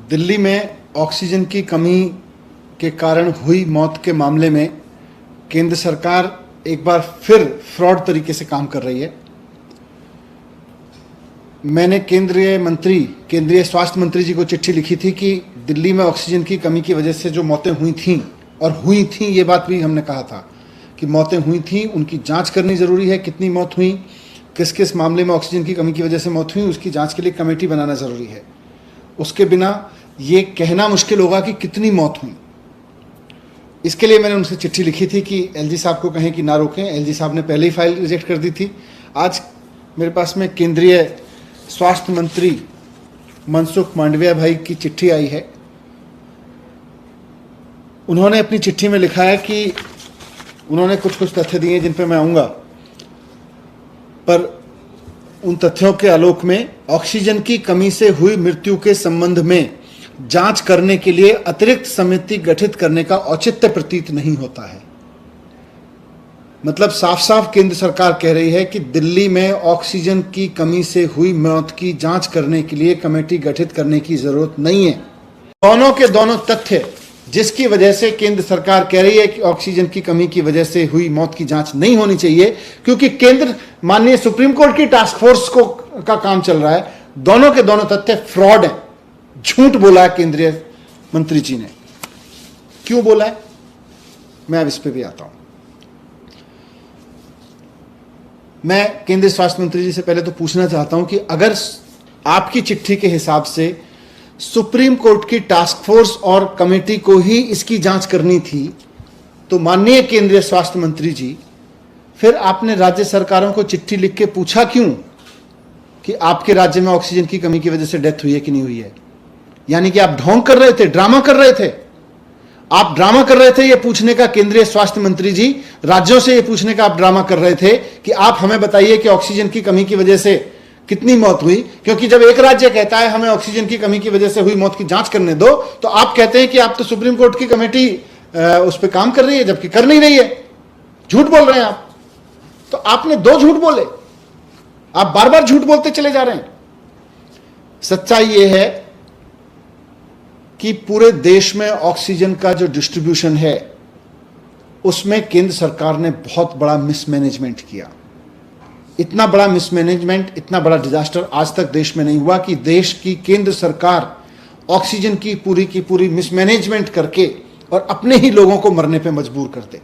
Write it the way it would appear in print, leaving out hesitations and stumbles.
दिल्ली में ऑक्सीजन की कमी के कारण हुई मौत के मामले में केंद्र सरकार एक बार फिर फ्रॉड तरीके से काम कर रही है। मैंने केंद्रीय स्वास्थ्य मंत्री जी को चिट्ठी लिखी थी कि दिल्ली में ऑक्सीजन की कमी की वजह से जो मौतें हुई थीं, और हुई थीं ये बात भी हमने कहा था कि मौतें हुई थीं, उनकी जांच करनी ज़रूरी है। कितनी मौत हुई, किस किस मामले में ऑक्सीजन की कमी की वजह से मौत हुई, उसकी जांच के लिए कमेटी बनाना ज़रूरी है। उसके बिना ये कहना मुश्किल होगा कि कितनी मौत हुई। इसके लिए मैंने उनसे चिट्ठी लिखी थी कि एलजी साहब को कहें कि ना रोकें। एलजी साहब ने पहले ही फाइल रिजेक्ट कर दी थी। आज मेरे पास में केंद्रीय स्वास्थ्य मंत्री मनसुख मांडविया भाई की चिट्ठी आई है। उन्होंने अपनी चिट्ठी में लिखा है कि उन्होंने कुछ तथ्य दिए जिन पर मैं आऊँगा, पर उन तथ्यों के आलोक में ऑक्सीजन की कमी से हुई मृत्यु के संबंध में जांच करने के लिए अतिरिक्त समिति गठित करने का औचित्य प्रतीत नहीं होता है। मतलब साफ साफ केंद्र सरकार कह रही है कि दिल्ली में ऑक्सीजन की कमी से हुई मौत की जांच करने के लिए कमेटी गठित करने की जरूरत नहीं है। दोनों के दोनों तथ्य जिसकी वजह से केंद्र सरकार कह रही है कि ऑक्सीजन की कमी की वजह से हुई मौत की जांच नहीं होनी चाहिए, क्योंकि केंद्र माननीय सुप्रीम कोर्ट की टास्क फोर्स का काम चल रहा है। दोनों के दोनों तथ्य फ्रॉड है, झूठ बोला है केंद्रीय मंत्री जी ने। क्यों बोला है, मैं अब इस पे भी आता हूं। मैं केंद्रीय स्वास्थ्य मंत्री जी से पहले तो पूछना चाहता हूं कि अगर आपकी चिट्ठी के हिसाब से सुप्रीम कोर्ट की टास्क फोर्स और कमेटी को ही इसकी जांच करनी थी, तो माननीय केंद्रीय स्वास्थ्य मंत्री जी, फिर आपने राज्य सरकारों को चिट्ठी लिख के पूछा क्यों कि आपके राज्य में ऑक्सीजन की कमी की वजह से डेथ हुई है कि नहीं हुई है? यानी कि आप ढोंग कर रहे थे, ड्रामा कर रहे थे। आप ड्रामा कर रहे थे ये पूछने का, केंद्रीय स्वास्थ्य मंत्री जी, राज्यों से ये पूछने का आप ड्रामा कर रहे थे कि आप हमें बताइए कि ऑक्सीजन की कमी की वजह से कितनी मौत हुई। क्योंकि जब एक राज्य कहता है हमें ऑक्सीजन की कमी की वजह से हुई मौत की जांच करने दो, तो आप कहते हैं कि आप तो सुप्रीम कोर्ट की कमेटी उस पर काम कर रही है, जबकि कर नहीं रही है। झूठ बोल रहे हैं आप। तो आपने दो झूठ बोले, आप बार बार झूठ बोलते चले जा रहे हैं। सच्चाई यह है कि पूरे देश में ऑक्सीजन का जो डिस्ट्रीब्यूशन है उसमें केंद्र सरकार ने बहुत बड़ा मिसमैनेजमेंट किया। इतना बड़ा मिसमैनेजमेंट, इतना बड़ा डिजास्टर आज तक देश में नहीं हुआ कि देश की केंद्र सरकार ऑक्सीजन की पूरी मिसमैनेजमेंट करके और अपने ही लोगों को मरने पे मजबूर कर दे।